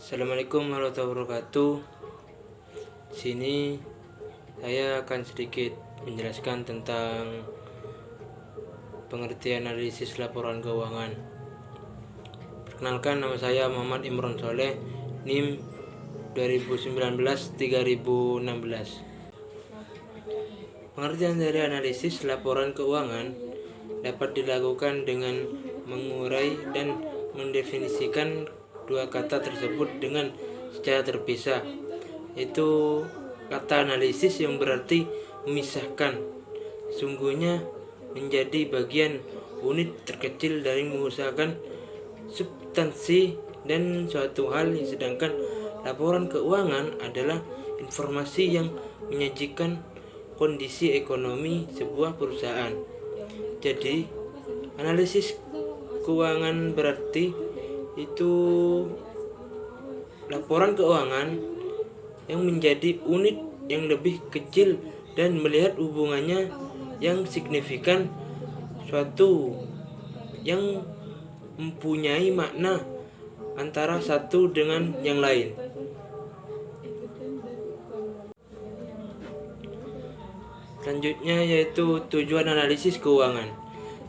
Assalamualaikum warahmatullahi wabarakatuh. Sini saya akan sedikit menjelaskan tentang pengertian analisis laporan keuangan. Perkenalkan, nama saya Muhammad Imron Soleh, NIM 2019-3016. Pengertian dari analisis laporan keuangan dapat dilakukan dengan mengurai dan mendefinisikan dua kata tersebut dengan secara terpisah, yaitu kata analisis yang berarti memisahkan, sungguhnya menjadi bagian unit terkecil dari mengusahakan substansi dan suatu hal, sedangkan laporan keuangan adalah informasi yang menyajikan kondisi ekonomi sebuah perusahaan. Jadi, analisis keuangan berarti itu laporan keuangan yang menjadi unit yang lebih kecil dan melihat hubungannya yang signifikan, suatu yang mempunyai makna antara satu dengan yang lain. Selanjutnya yaitu tujuan analisis keuangan.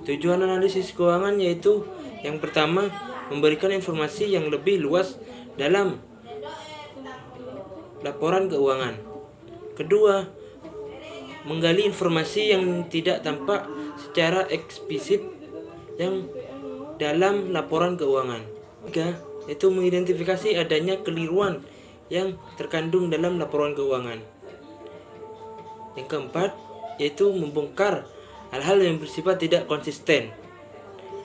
Tujuan analisis keuangan yaitu yang pertama, memberikan informasi yang lebih luas dalam laporan keuangan. Kedua, menggali informasi yang tidak tampak secara eksplisit yang dalam laporan keuangan. Ketiga, yaitu mengidentifikasi adanya keliruan yang terkandung dalam laporan keuangan. Yang keempat, yaitu membongkar hal-hal yang bersifat tidak konsisten.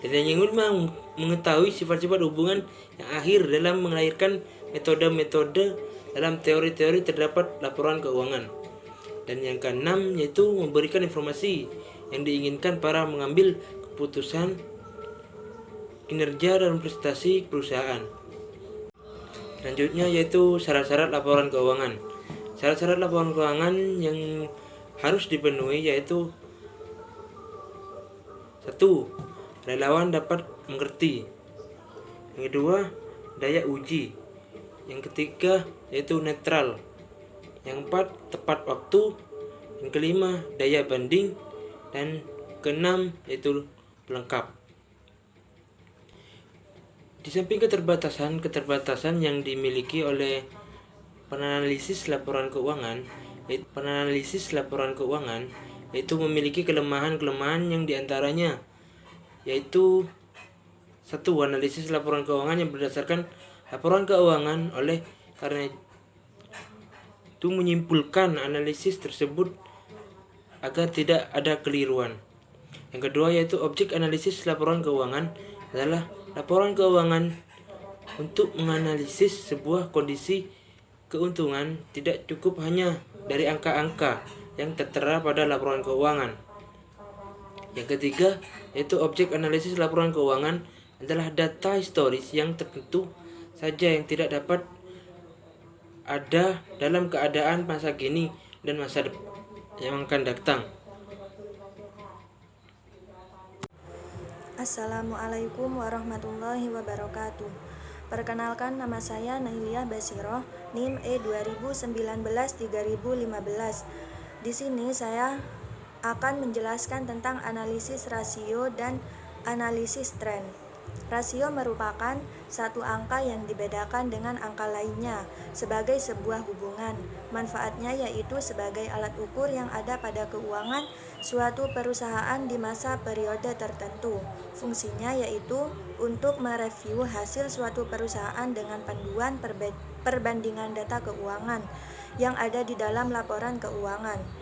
Dan yang kelima, mengetahui sifat-sifat hubungan yang akhir dalam melahirkan metode-metode dalam teori-teori terdapat laporan keuangan. Dan yang keenam, yaitu memberikan informasi yang diinginkan para mengambil keputusan kinerja dan prestasi perusahaan. Selanjutnya yaitu syarat-syarat laporan keuangan. Syarat-syarat laporan keuangan yang harus dipenuhi yaitu 1. Relawan dapat mengerti. Yang kedua, daya uji. Yang ketiga yaitu netral. Yang keempat, tepat waktu. Yang kelima, daya banding. Dan keenam yaitu pelengkap. Di samping keterbatasan yang dimiliki oleh penanalisis laporan keuangan, yaitu memiliki kelemahan-kelemahan yang diantaranya yaitu 1. Analisis laporan keuangan yang berdasarkan laporan keuangan, oleh karena itu menyimpulkan analisis tersebut agar tidak ada keliruan. Yang kedua yaitu objek analisis laporan keuangan adalah laporan keuangan untuk menganalisis sebuah kondisi keuntungan tidak cukup hanya dari angka-angka yang tertera pada laporan keuangan. Yang ketiga yaitu objek analisis laporan keuangan adalah data historis yang tertentu saja yang tidak dapat ada dalam keadaan masa kini dan masa depan yang akan datang. Assalamualaikum warahmatullahi wabarakatuh. Perkenalkan, nama saya Nailiyah Basiroh, NIM E2019-3015. Di sini saya akan menjelaskan tentang analisis rasio dan analisis tren. Rasio merupakan satu angka yang dibedakan dengan angka lainnya sebagai sebuah hubungan. Manfaatnya yaitu sebagai alat ukur yang ada pada keuangan suatu perusahaan di masa periode tertentu. Fungsinya yaitu untuk mereview hasil suatu perusahaan dengan panduan perbandingan data keuangan yang ada di dalam laporan keuangan.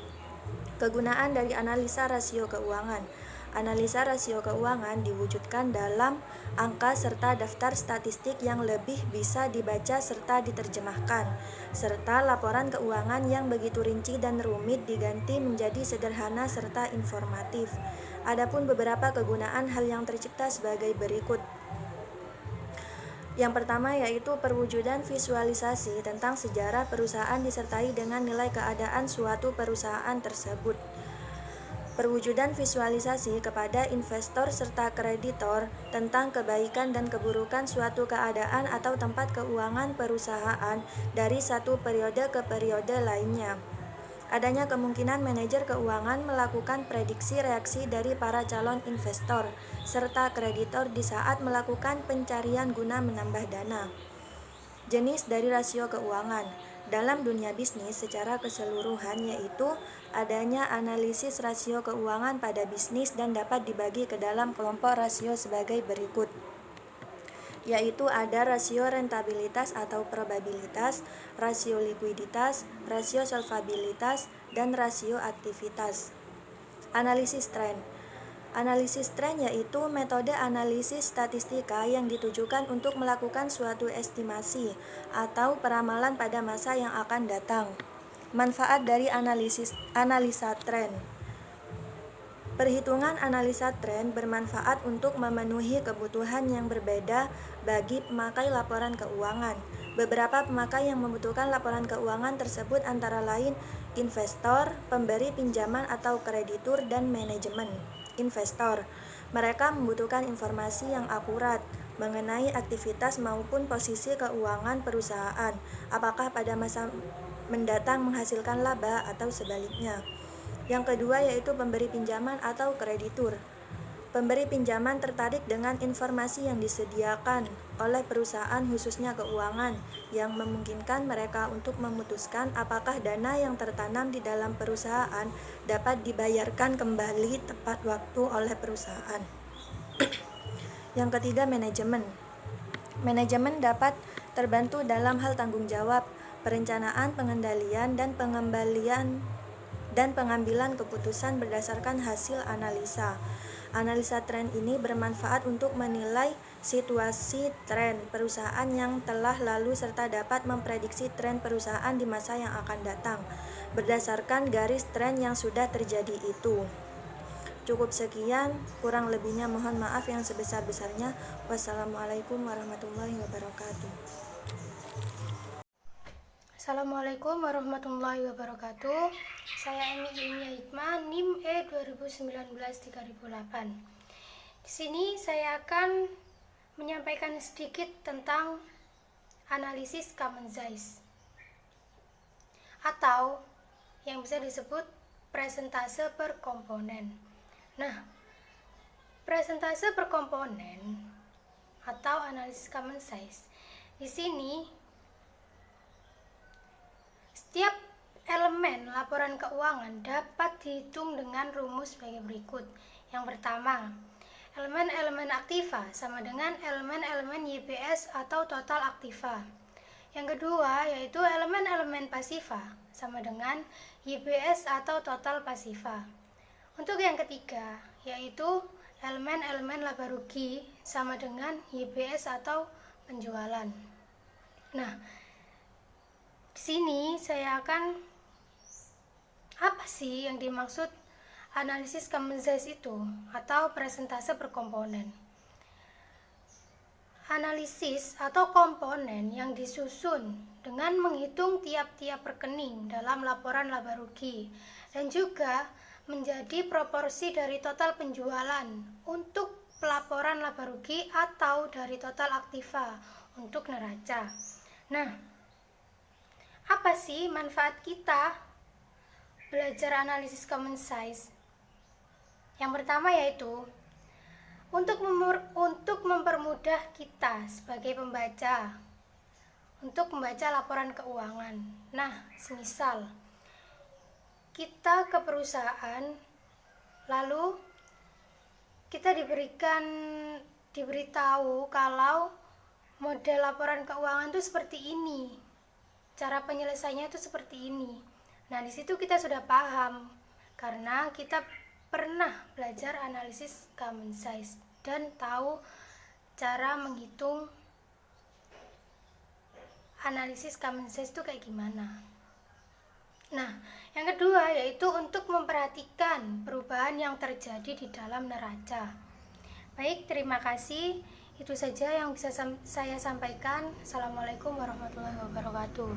Kegunaan dari analisa rasio keuangan. Analisa rasio keuangan diwujudkan dalam angka serta daftar statistik yang lebih bisa dibaca serta diterjemahkan, serta laporan keuangan yang begitu rinci dan rumit diganti menjadi sederhana serta informatif. Adapun beberapa kegunaan hal yang tercipta sebagai berikut. Yang pertama yaitu perwujudan visualisasi tentang sejarah perusahaan disertai dengan nilai keadaan suatu perusahaan tersebut. Perwujudan visualisasi kepada investor serta kreditor tentang kebaikan dan keburukan suatu keadaan atau tempat keuangan perusahaan dari satu periode ke periode lainnya. Adanya kemungkinan manajer keuangan melakukan prediksi reaksi dari para calon investor serta kreditor di saat melakukan pencarian guna menambah dana. Jenis dari rasio keuangan dalam dunia bisnis secara keseluruhan yaitu adanya analisis rasio keuangan pada bisnis dan dapat dibagi ke dalam kelompok rasio sebagai berikut, yaitu ada rasio rentabilitas atau probabilitas, rasio likuiditas, rasio solvabilitas, dan rasio aktivitas. Analisis tren. Analisis tren yaitu metode analisis statistika yang ditujukan untuk melakukan suatu estimasi atau peramalan pada masa yang akan datang. Manfaat dari analisa tren. Perhitungan analisa tren bermanfaat untuk memenuhi kebutuhan yang berbeda bagi pemakai laporan keuangan. Beberapa pemakai yang membutuhkan laporan keuangan tersebut antara lain investor, pemberi pinjaman atau kreditur, dan manajemen. Investor, mereka membutuhkan informasi yang akurat mengenai aktivitas maupun posisi keuangan perusahaan, apakah pada masa mendatang menghasilkan laba atau sebaliknya. Yang kedua yaitu pemberi pinjaman atau kreditur. Pemberi pinjaman tertarik dengan informasi yang disediakan oleh perusahaan khususnya keuangan yang memungkinkan mereka untuk memutuskan apakah dana yang tertanam di dalam perusahaan dapat dibayarkan kembali tepat waktu oleh perusahaan. Yang ketiga, manajemen. Manajemen dapat terbantu dalam hal tanggung jawab, perencanaan, pengendalian, dan pengambilan keputusan berdasarkan hasil analisa. Analisa tren ini bermanfaat untuk menilai situasi tren perusahaan yang telah lalu serta dapat memprediksi tren perusahaan di masa yang akan datang berdasarkan garis tren yang sudah terjadi itu. Cukup sekian, kurang lebihnya mohon maaf yang sebesar-besarnya. Wassalamualaikum warahmatullahi wabarakatuh. Assalamualaikum warahmatullahi wabarakatuh. Saya Emi Ilmiah Hikmah, NIM E 2019-3008. Di sini saya akan menyampaikan sedikit tentang analisis common size atau yang bisa disebut presentase per komponen. Nah, presentase per komponen atau analisis common size di sini setiap elemen laporan keuangan dapat dihitung dengan rumus sebagai berikut. Yang pertama, elemen-elemen aktiva sama dengan elemen-elemen YPS atau total aktiva. Yang kedua, yaitu elemen-elemen pasiva sama dengan YPS atau total pasiva. Untuk yang ketiga, yaitu elemen-elemen laba rugi sama dengan YPS atau penjualan. Nah, di sini saya akan apa sih yang dimaksud analisis common size itu atau presentase per komponen. Analisis atau komponen yang disusun dengan menghitung tiap-tiap rekening dalam laporan laba rugi dan juga menjadi proporsi dari total penjualan untuk pelaporan laba rugi atau dari total aktiva untuk neraca. Nah, apa sih manfaat kita belajar analisis common size? Yang pertama yaitu untuk mempermudah kita sebagai pembaca untuk membaca laporan keuangan. Nah, semisal kita ke perusahaan lalu kita diberitahu kalau model laporan keuangan itu seperti ini. Cara penyelesaiannya itu seperti ini. Nah, di situ kita sudah paham karena kita pernah belajar analisis common size dan tahu cara menghitung analisis common size itu kayak gimana. Nah, yang kedua yaitu untuk memperhatikan perubahan yang terjadi di dalam neraca. Baik, terima kasih. Itu saja yang bisa saya sampaikan. Assalamualaikum warahmatullahi wabarakatuh.